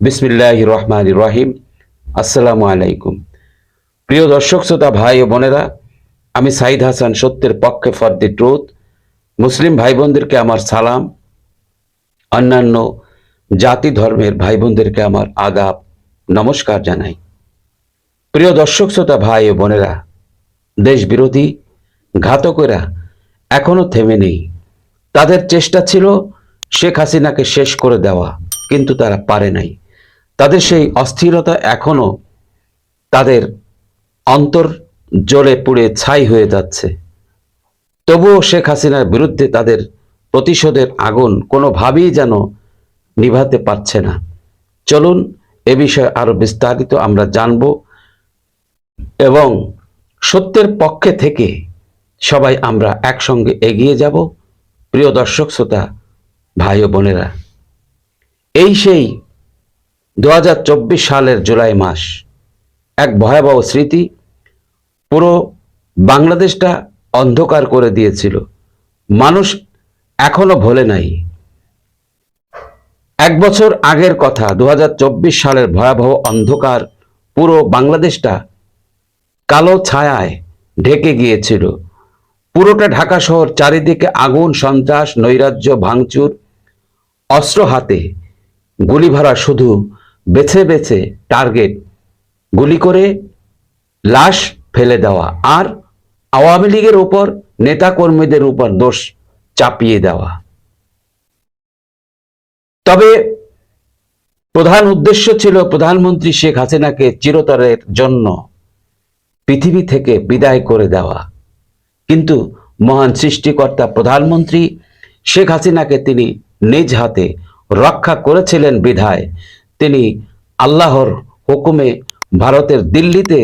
বিসমিল্লাহির রহমানির রহিম। আসসালামু আলাইকুম। প্রিয় দর্শক শ্রোতা ভাই ও বোনেরা, আমি সাইদ হাসান, সত্যের পক্ষে ফর দি ট্রুথ। মুসলিম ভাই বোনদেরকে আমার সালাম, অন্যান্য জাতি ধর্মের ভাই বোনদেরকে আমার আদাব, নমস্কার জানাই। প্রিয় দর্শক শ্রোতা ভাই ও বোনেরা, দেশ বিরোধী ঘাতকেরা এখনো থেমে নেই। তাদের চেষ্টা ছিল শেখ হাসিনাকে শেষ করে দেওয়া, কিন্তু তারা পারে নাই। তাদের সেই অস্থিরতা এখনো তাদের অন্তর জ্বলে পুড়ে ছাই হয়ে যাচ্ছে। তবুও শেখ হাসিনার বিরুদ্ধে তাদের প্রতিশোধের আগুন কোনোভাবেই যেন নিভাতে পারছে না। চলুন এ বিষয়ে আরো বিস্তারিত আমরা জানব এবং সত্যের পক্ষে থেকে সবাই আমরা একসঙ্গে এগিয়ে যাব। প্রিয় দর্শক শ্রোতা ভাই ও বোনেরা, এই সেই 2024 সালের জুলাই মাস, এক ভয়াবহ স্মৃতি পুরো বাংলাদেশটা অন্ধকার করে দিয়েছিল। মানুষ এখনো ভোলে নাই। এক বছর আগের কথা, 2024 সালের ভয়াবহ অন্ধকার পুরো বাংলাদেশটা কালো ছায়ায় ঢেকে গিয়েছিল। পুরোটা ঢাকা শহর, চারিদিকে আগুন, সন্ত্রাস, নৈরাজ্য, ভাঙচুর, অস্ত্র হাতে, গুলি ভরা, শুধু বেছে বেছে টার্গেট গুলি করে লাশ ফেলে দেওয়া আর আওয়ামী লীগের উপর, নেতা কর্মীদের উপর দোষ চাপিয়ে দেওয়া। তবে প্রধান উদ্দেশ্য ছিল প্রধানমন্ত্রী শেখ হাসিনাকে চিরতরের জন্য পৃথিবী থেকে বিদায় করে দেওয়া। কিন্তু মহান সৃষ্টিকর্তা প্রধানমন্ত্রী শেখ হাসিনাকে তিনি নিজ হাতে রক্ষা করেছিলেন বিধায় তিনি আল্লাহর হুকুমে ভারতের দিল্লিতে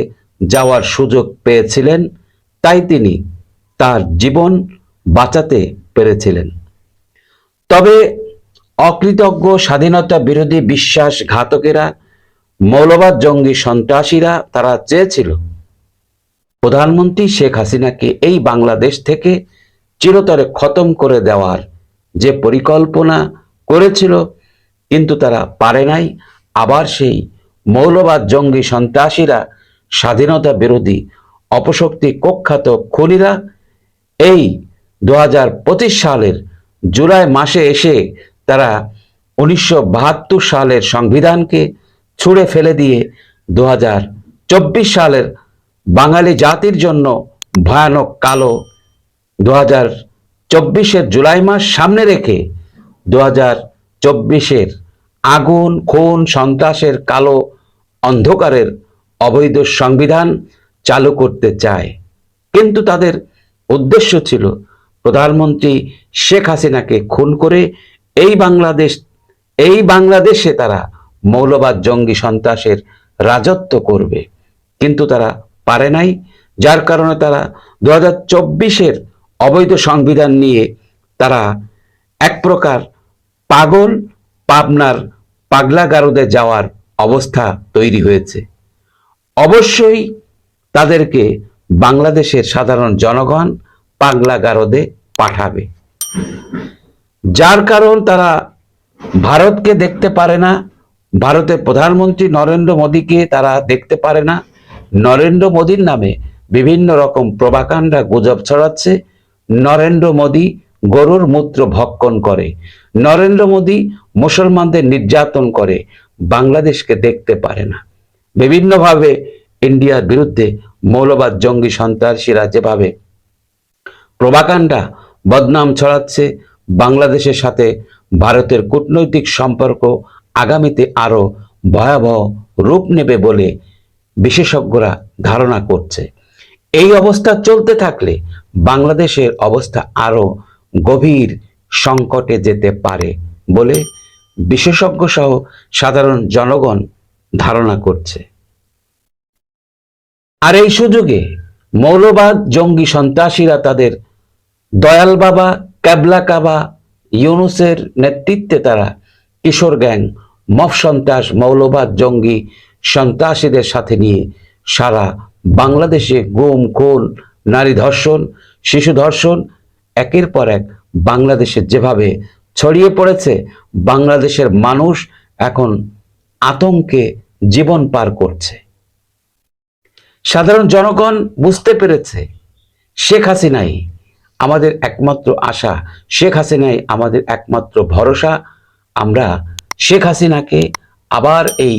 যাওয়ার সুযোগ পেয়েছিলেন। তাই তিনি তার জীবন বাঁচাতে পেরেছিলেন। তবে অকৃতজ্ঞ স্বাধীনতা বিরোধী বিশ্বাসঘাতকেরা, মৌলবাদ জঙ্গি সন্ত্রাসীরা, তারা চেয়েছিল প্রধানমন্ত্রী শেখ হাসিনাকে এই বাংলাদেশ থেকে চিরতরে খতম করে দেওয়ার যে পরিকল্পনা করেছিল, কিন্তু তারা পারে নাই। আবার সেই মৌলবাদ জঙ্গি সন্ত্রাসীরা, স্বাধীনতা বিরোধী অপশক্তি কুখ্যাত খুনিরা এই 2025 সালের জুলাই মাসে এসে তারা 1972 সালের সংবিধানকে ছুঁড়ে ফেলে দিয়ে 2024 সালের বাঙালি জাতির জন্য ভয়ানক কালো 2024-এর জুলাই মাস সামনে রেখে 2024-এর আগুন, খুন, সন্ত্রাসের কালো অন্ধকারের অবৈধ সংবিধান চালু করতে চায়। কিন্তু তাদের উদ্দেশ্য ছিল প্রধানমন্ত্রী শেখ হাসিনাকে খুন করে এই বাংলাদেশে তারা মৌলবাদ জঙ্গি সন্ত্রাসের রাজত্ব করবে। কিন্তু তারা পারে নাই, যার কারণে তারা 2024-এর অবৈধ সংবিধান নিয়ে তারা এক প্রকার পাগল, পাবনার পাগলা গারদে যাওয়ার অবস্থা তৈরি হয়েছে। অবশ্যই তাদেরকে বাংলাদেশের সাধারণ জনগণ পাগলা গারদে পাঠাবে, যার কারণ তারা ভারতকে দেখতে পারে না, ভারতের প্রধানমন্ত্রী নরেন্দ্র মোদীকে তারা দেখতে পারে না। নরেন্দ্র মোদীর নামে বিভিন্ন রকম প্রোপাগান্ডা, গুজব ছড়াচ্ছে। নরেন্দ্র মোদী গরুর মূত্র ভক্ষণ করে, নরেন্দ্র মোদী মুসলমানদের নির্যাতন করে, বাংলাদেশকে দেখতে পারে না। বিভিন্নভাবে ইন্ডিয়ার বিরুদ্ধে মৌলবাদ জঙ্গি সন্ত্রাসীরা যেভাবে প্রোপাগান্ডা, বদনাম ছড়াচ্ছে, বাংলাদেশের সাথে ভারতের কূটনৈতিক সম্পর্ক আগামীতে আরো ভয়াবহ রূপ নেবে বলে বিশেষজ্ঞরা ধারণা করছে। এই অবস্থা চলতে থাকলে বাংলাদেশের অবস্থা আরো গভীর সংকটে যেতে পারে বলে বিশেষজ্ঞ সহ সাধারণ জনগণ ধারণা করছে। আর এই সুযোগে মৌলবাদ জঙ্গি সন্ত্রাসীরা তাদের দয়াল বাবা, ক্যাবলা কাবা ইউনুসের নেতৃত্বে তারা কিশোর গ্যাং, মফ সন্ত্রাস, মৌলবাদ জঙ্গি সন্ত্রাসীদের সাথে নিয়ে সারা বাংলাদেশে গুম, খুন, নারী ধর্ষণ, শিশু ধর্ষণ একের পর এক বাংলাদেশে যেভাবে ছড়িয়ে পড়েছে, বাংলাদেশের মানুষ এখন আতঙ্কে জীবন পার করছে। সাধারণ জনগণ বুঝতে পেরেছে শেখ হাসিনাই আমাদের একমাত্র আশা, শেখ হাসিনাই আমাদের একমাত্র ভরসা। আমরা শেখ হাসিনাকে আবার এই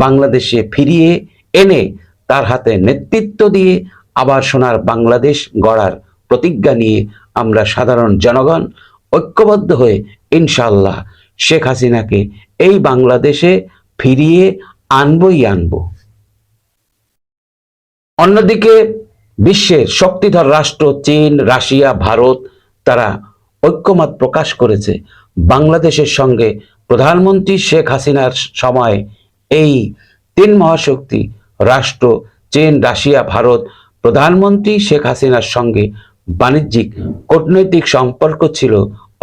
বাংলাদেশে ফিরিয়ে এনে তার হাতে নেতৃত্ব দিয়ে আবার সোনার বাংলাদেশ গড়ার প্রতিজ্ঞা নিয়ে আমরা সাধারণ জনগণ ঐক্যবদ্ধ হয়ে ইনশাআল্লাহ শেখ হাসিনাকে এই বাংলাদেশে ফিরিয়ে আনবই আনব। অন্যদিকে বিশ্বের শক্তিধর রাষ্ট্র চীন, রাশিয়া, ভারত তারা ঐক্যমত প্রকাশ করেছে বাংলাদেশের সঙ্গে প্রধানমন্ত্রী শেখ হাসিনার সময় এই তিন মহাশক্তি রাষ্ট্র চীন, রাশিয়া, ভারত প্রধানমন্ত্রী শেখ হাসিনার সঙ্গে বাণিজ্যিক কূটনৈতিক সম্পর্ক ছিল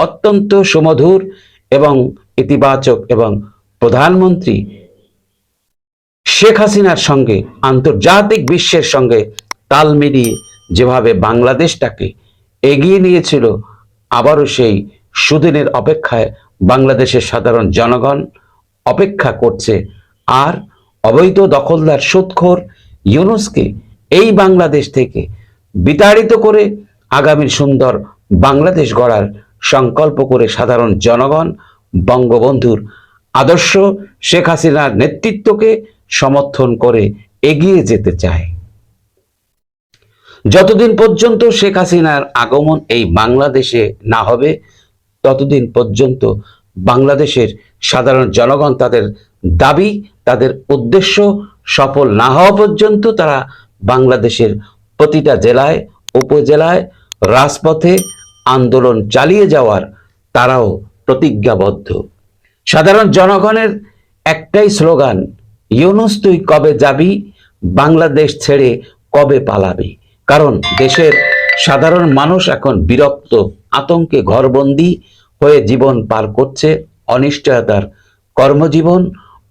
অত্যন্ত সুমধুর এবং ইতিবাচক, এবং প্রধানমন্ত্রী শেখ হাসিনার সঙ্গে আন্তর্জাতিক বিশ্বের সঙ্গে তাল মিলিয়ে যেভাবে বাংলাদেশটাকে এগিয়ে নিয়েছিল, আবারও সেই সুদিনের অপেক্ষায় বাংলাদেশের সাধারণ জনগণ অপেক্ষা করছে। আর অবৈধ দখলদার সুদখোর ইউনূসকে এই বাংলাদেশ থেকে বিতাড়িত করে আগামীর সুন্দর বাংলাদেশ গড়ার সংকল্প করে সাধারণ জনগণ বঙ্গবন্ধুর আদর্শ শেখ হাসিনার নেতৃত্বকে সমর্থন করে এগিয়ে যেতে চায়। যতদিন পর্যন্ত শেখ হাসিনার আগমন এই বাংলাদেশে না হবে, ততদিন পর্যন্ত বাংলাদেশের সাধারণ জনগণ তাদের দাবি, তাদের উদ্দেশ্য সফল না হওয়া পর্যন্ত তারা বাংলাদেশের প্রতিটা জেলায়, উপজেলায়, রাজপথে আন্দোলন চালিয়ে যাওয়ার তারাও প্রতিজ্ঞাবদ্ধ। সাধারণ জনগণের একটাই স্লোগান, ইউনূস তুই কবে যাবি, বাংলাদেশ ছেড়ে কবে পালাবি। কারণ দেশের সাধারণ মানুষ এখন বিরক্ত, আতঙ্কে ঘরবন্দি হয়ে জীবন পার করছে, অনিশ্চয়তার কর্মজীবন,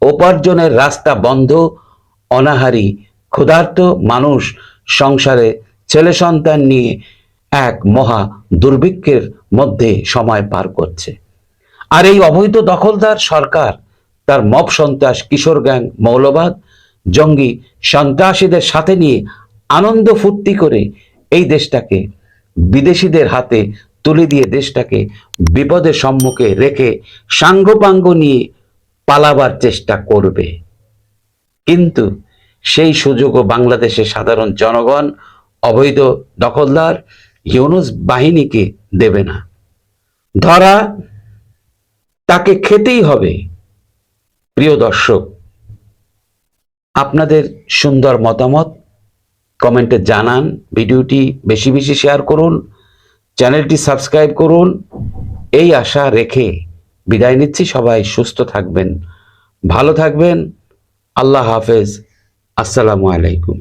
উপার্জনের রাস্তা বন্ধ, অনাহারী ক্ষুধার্ত মানুষ সংসারে ছেলে সন্তান নিয়ে এক মহা দুর্ভিক্ষের মধ্যে সময় পার করছে। আর এই অবৈধ দখলদার সরকার তার মব সন্ত্রাস, কিশোর গ্যাং, মৌলবাদ, জঙ্গি সন্ত্রাসীদের সাথে নিয়ে আনন্দ ফুর্তি করে এই দেশটাকে বিদেশিদের হাতে তুলে দিয়ে দেশটাকে বিপদের সম্মুখে রেখে সাঙ্গপাঙ্গ নিয়ে পালাবার চেষ্টা করবে। কিন্তু সেই সুযোগও বাংলাদেশের সাধারণ জনগণ অবৈধ দখলদার ইউনূস বাহিনীকে দেবে না। ধরা তাকে খেতেই হবে। প্রিয় দর্শক, আপনাদের সুন্দর মতামত কমেন্টে জানান, ভিডিওটি বেশি বেশি শেয়ার করুন, চ্যানেলটি সাবস্ক্রাইব করুন। এই আশা রেখে বিদায় নিচ্ছি। সবাই সুস্থ থাকবেন, ভালো থাকবেন। আল্লাহ হাফেজ। আসসালামু আলাইকুম।